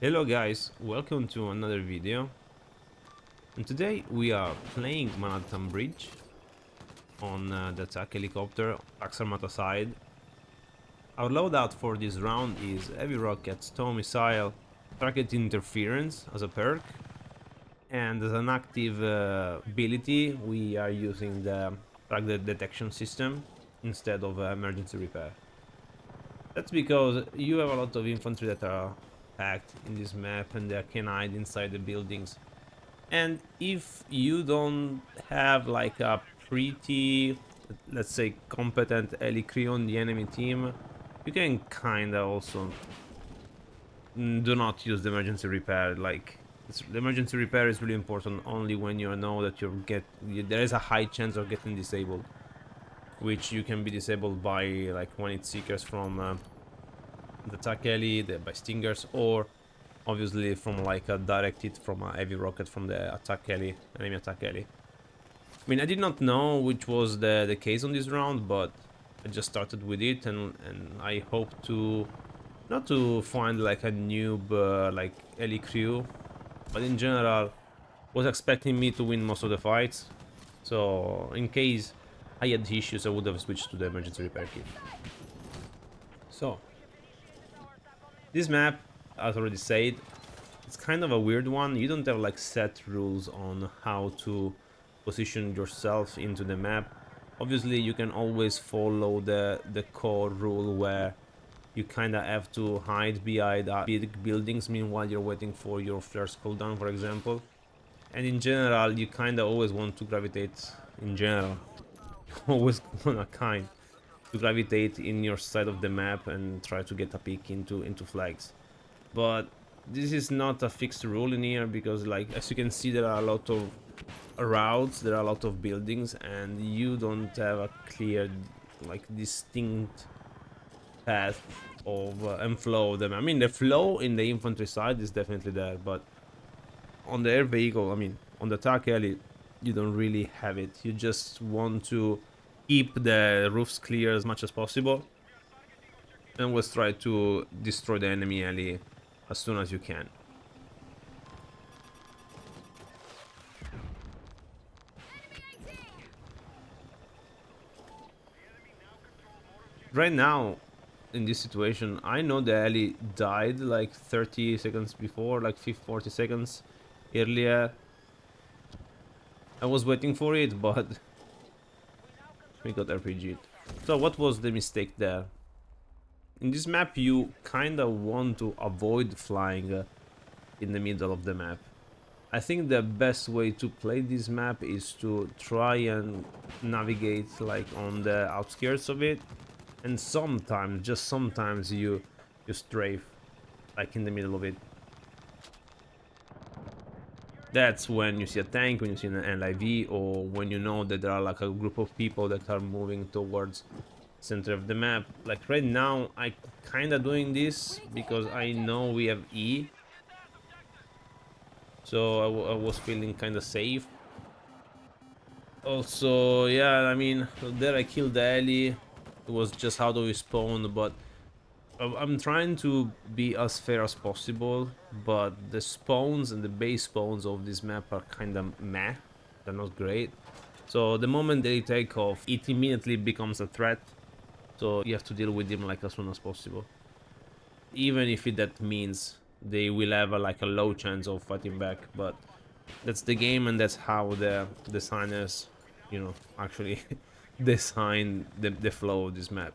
Hello guys, welcome to another video. And today we are playing Manhattan Bridge on the attack helicopter, Axarmata side. Our loadout for this round is heavy rockets, tow missile, target interference as a perk, and as an active ability we are using the target detection system instead of emergency repair. That's because you have a lot of infantry that are packed in this map and they can hide inside the buildings. And if you don't have like a pretty, let's say, competent Ellie crew on the enemy team, you can kinda also do not use the emergency repair. The emergency repair is really important only when you know that there is a high chance of getting disabled, which you can be disabled by like one hit seekers from the attack heli, by stingers, or obviously from like a direct hit from a heavy rocket from the attack heli, enemy attack heli. I mean, I did not know which was the case on this round, but I just started with it, and I hope to not to find like a noob like heli crew, but in general was expecting me to win most of the fights. So in case I had issues, I would have switched to the emergency repair kit. So this map, as already said, it's kind of a weird one. You don't have like set rules on how to position yourself into the map. Obviously, you can always follow the core rule where you kind of have to hide behind big buildings meanwhile you're waiting for your first cooldown, for example. And in general, you kind of always want to gravitate. In general, always wanna kind to gravitate in your side of the map and try to get a peek into flags. But this is not a fixed rule in here because, like, as you can see, there are a lot of routes, there are a lot of buildings, and you don't have a clear, like, distinct path of and flow of them. I mean, the flow in the infantry side is definitely there, but on the air vehicle, I mean, on the attack heli, you don't really have it. You just want to keep the roofs clear as much as possible and always try to destroy the enemy heli as soon as you can. Right now, in this situation, I know the heli died like 30 seconds before, like 40 seconds earlier. I was waiting for it, but we got RPG'd. So what was the mistake there? In this map, you kinda want to avoid flying in the middle of the map. I think the best way to play this map is to try and navigate like on the outskirts of it, and sometimes, just sometimes, you strafe like in the middle of it. That's when you see a tank, when you see an LIV, or when you know that there are like a group of people that are moving towards center of the map. Like right now, I kinda doing this because I know we have E, so I was feeling kinda safe. Also, yeah, I mean, there I killed the Ellie. It was just how do we spawn, but I'm trying to be as fair as possible, but the spawns and the base spawns of this map are kind of meh. They're not great. So the moment they take off, it immediately becomes a threat. So you have to deal with them like as soon as possible. Even if that means they will have like a low chance of fighting back, but that's the game and that's how the designers, actually design the flow of this map.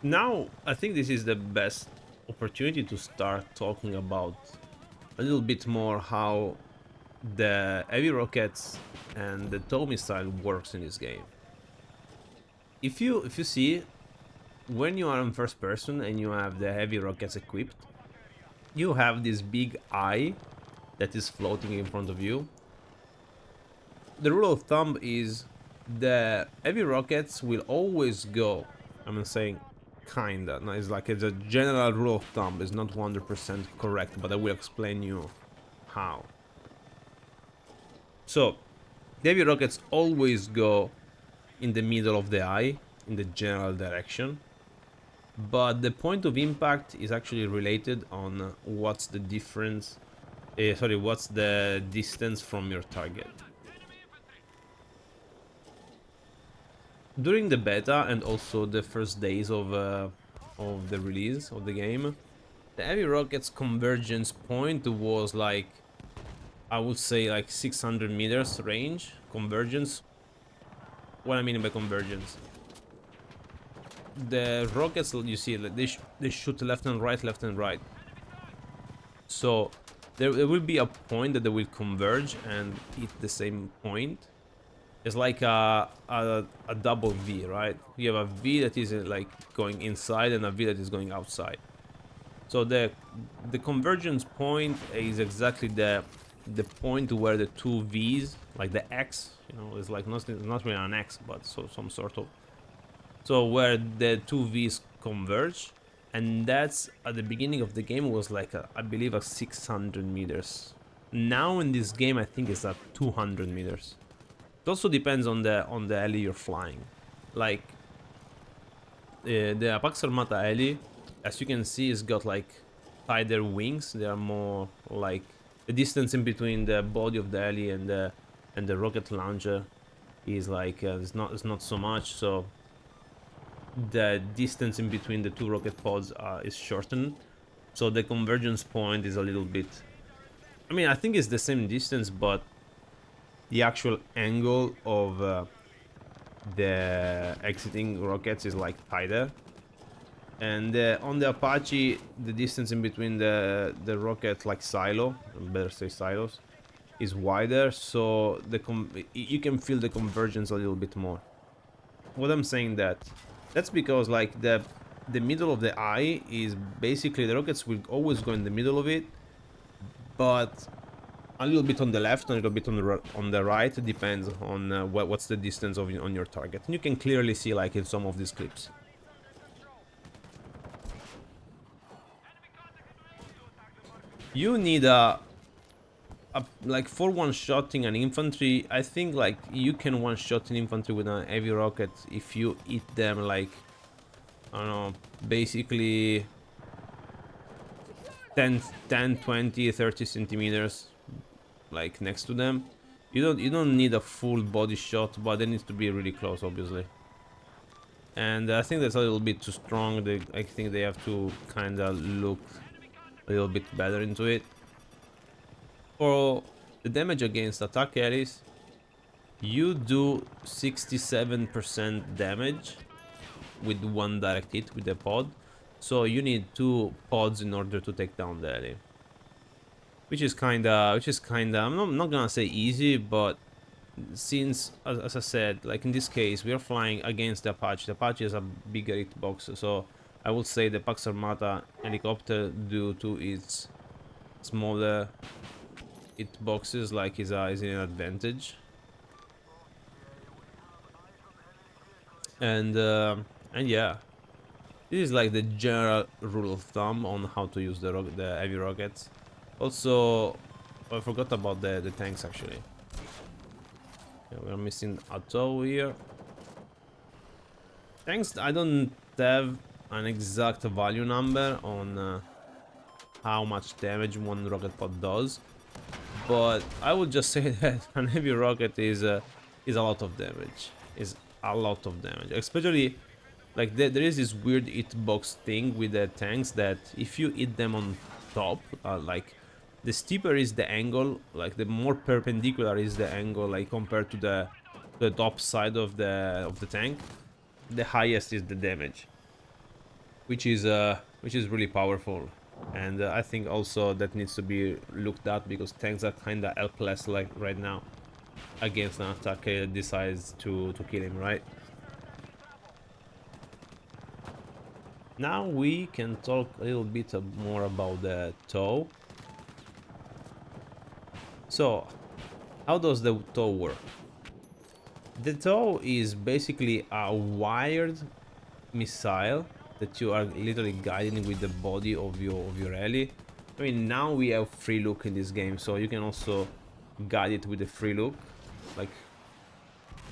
Now I think this is the best opportunity to start talking about a little bit more how the heavy rockets and the tow missile works in this game. If you see, when you are in first person and you have the heavy rockets equipped, you have this big eye that is floating in front of you. The rule of thumb is the heavy rockets will always go, I'm saying kinda, no, it's like it's a general rule of thumb, it's not 100% correct, but I will explain you how. So the heavy rockets always go in the middle of the eye, in the general direction, but the point of impact is actually related on what's the difference, sorry, what's the distance from your target. During the beta and also the first days of the release of the game, the heavy rockets convergence point was like, I would say like 600 meters range convergence. What I mean by convergence, the rockets you see, like they shoot left and right, left and right. So there will be a point that they will converge and hit the same point. It's like a double V, right? You have a V that is like going inside and a V that is going outside. So the convergence point is exactly the point where the two V's, like the X, you know, is like not really an X, but so some sort of. So where the two V's converge, and that's at the beginning of the game was like I believe a 600 meters. Now in this game I think it's at 200 meters. It also depends on the alley you're flying. Like the Apax Armata alley, as you can see, has got like tighter wings. They are more like the distance in between the body of the alley and the rocket launcher is like it's not so much. So the distance in between the two rocket pods is shortened. So the convergence point is a little bit. I mean, I think it's the same distance, but the actual angle of the exiting rockets is like tighter. And on the Apache, the distance in between the rocket, like silo, better say silos, is wider, so you can feel the convergence a little bit more. What I'm saying that's because like the middle of the eye is basically the rockets will always go in the middle of it, but a little bit on the left and a little bit on the right. It depends on what's the distance on your target, and you can clearly see like in some of these clips. You need like for one-shotting an infantry. I think like you can one-shot an infantry with a heavy rocket if you hit them like, I don't know, basically 10, 20, 30 centimeters like next to them. You don't need a full body shot, but it needs to be really close, obviously. And I think that's a little bit too strong. I think they have to kind of look a little bit better into it. For the damage against attack carries, you do 67% damage with one direct hit with the pod. So you need two pods in order to take down the alley. Which is kinda, I'm not gonna say easy, but since, as I said, like in this case, we are flying against the Apache. The Apache has a bigger hitbox, so I would say the Pax Armata helicopter, due to its smaller hitboxes, like is an advantage. And yeah, this is like the general rule of thumb on how to use the heavy rockets. Also, I forgot about the tanks actually. Yeah, we're missing a tow here. Tanks, I don't have an exact value number on how much damage one rocket pod does, but I would just say that an heavy rocket is a lot of damage. Is a lot of damage, especially like there is this weird hitbox thing with the tanks that if you hit them on top, like the steeper is the angle, like the more perpendicular is the angle, like compared to the top side of the tank, the highest is the damage, which is really powerful. And I think also that needs to be looked at, because tanks are kind of helpless like right now against an attacker that decides to kill him, right? Now we can talk a little bit more about the tow. So, how does the tow work? The tow is basically a wired missile that you are literally guiding with the body of your ally. I mean, now we have free look in this game, so you can also guide it with the free look. Like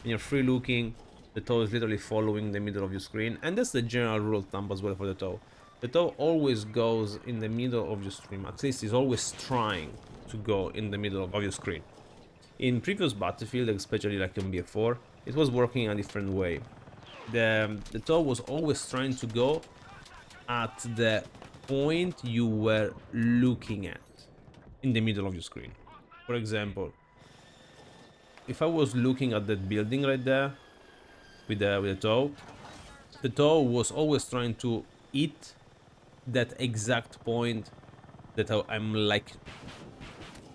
when you're free looking, The toe is literally following the middle of your screen, and that's the general rule of thumb as well for the toe. The toe always goes in the middle of your screen, at least it's always trying to go in the middle of your screen. In previous Battlefield, especially like in BF4, it was working a different way. The toe was always trying to go at the point you were looking at in the middle of your screen. For example, if I was looking at that building right there with the toe was always trying to hit that exact point that I'm like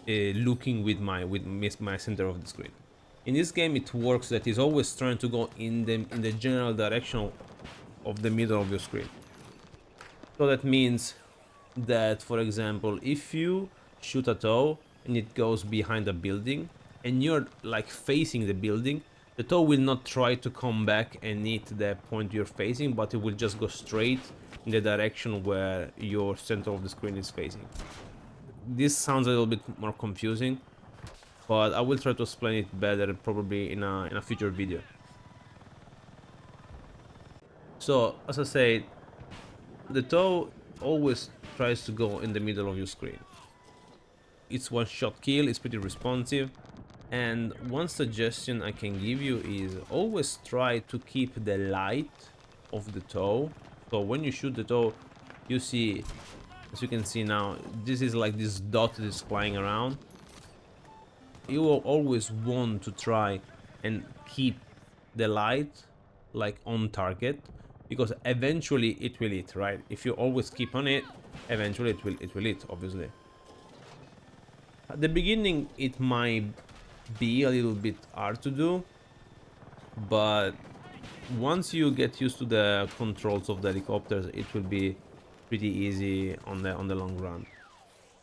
looking with my center of the screen. In this game, it works that it's always trying to go in the general direction of the middle of your screen. So that means that, for example, if you shoot a toe and it goes behind a building and you're like facing the building, the toe will not try to come back and hit the point you're facing, but it will just go straight in the direction where your center of the screen is facing. This sounds a little bit more confusing, but I will try to explain it better probably in a future video. So, as I said, the toe always tries to go in the middle of your screen. It's one-shot kill, it's pretty responsive, and one suggestion I can give you is always try to keep the light of the toe. So when you shoot the toe, you see, as you can see now, this is like this dot that is flying around. You will always want to try and keep the light like on target, because eventually it will hit, right? If you always keep on it, eventually it will hit, obviously. At the beginning it might be a little bit hard to do, but once you get used to the controls of the helicopters, it will be pretty easy on the long run.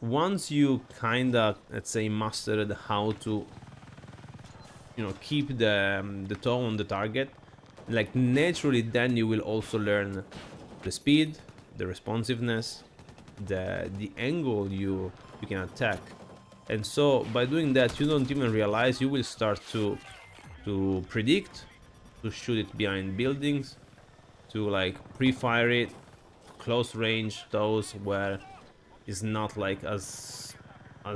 Once you kinda, let's say, mastered how to, you know, keep the toe on the target, like naturally then you will also learn the speed, the responsiveness, the angle you can attack. And so by doing that, you don't even realize, you will start to predict, to shoot it behind buildings, to like pre-fire it, close range those where it's not like as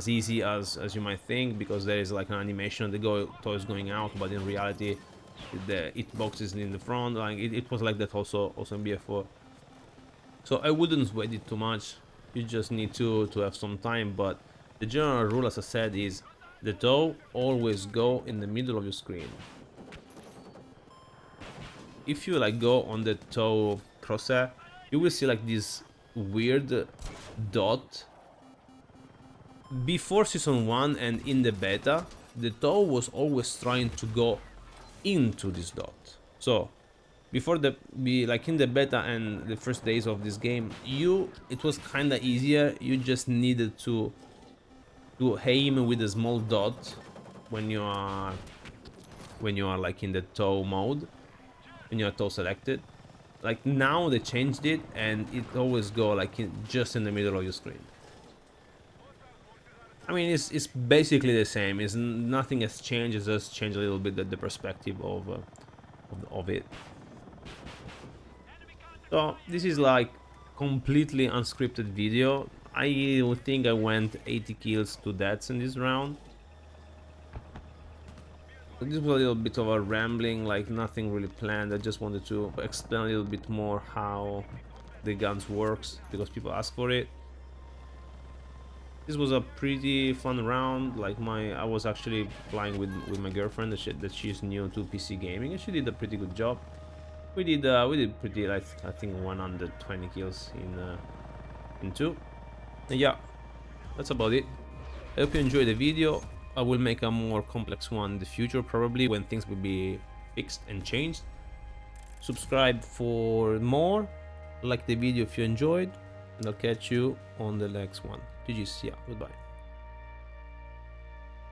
easy as you might think, because there is like an animation, the toe is going out, but in reality the hitbox is in the front. Like it was like that also in BF4. So I wouldn't sweat it too much, you just need to have some time, but the general rule, as I said, is the toe always go in the middle of your screen. If you like go on the toe crosshair, you will see like this weird dot. Before season 1 and in the beta, the toe was always trying to go into this dot. So before like in the beta and the first days of this game, it was kind of easier. You just needed to aim with a small dot when you are like in the toe mode, when you are toe selected. Like now they changed it and it always go like just in the middle of your screen. I mean, it's basically the same. Nothing has changed. It's just changed a little bit the perspective of it. So this is like completely unscripted video. I think I went 80 kills to deaths in this round. This was a little bit of a rambling, like nothing really planned. I just wanted to explain a little bit more how the guns works, because people ask for it. This was a pretty fun round. Like I was actually playing with my girlfriend that she's new to PC gaming, and she did a pretty good job. We did pretty, like I think 120 kills in 2. And yeah, that's about it. I hope you enjoyed the video. I will make a more complex one in the future, probably when things will be fixed and changed. Subscribe for more, like the video if you enjoyed, and I'll catch you on the next one. GG's, yeah, goodbye.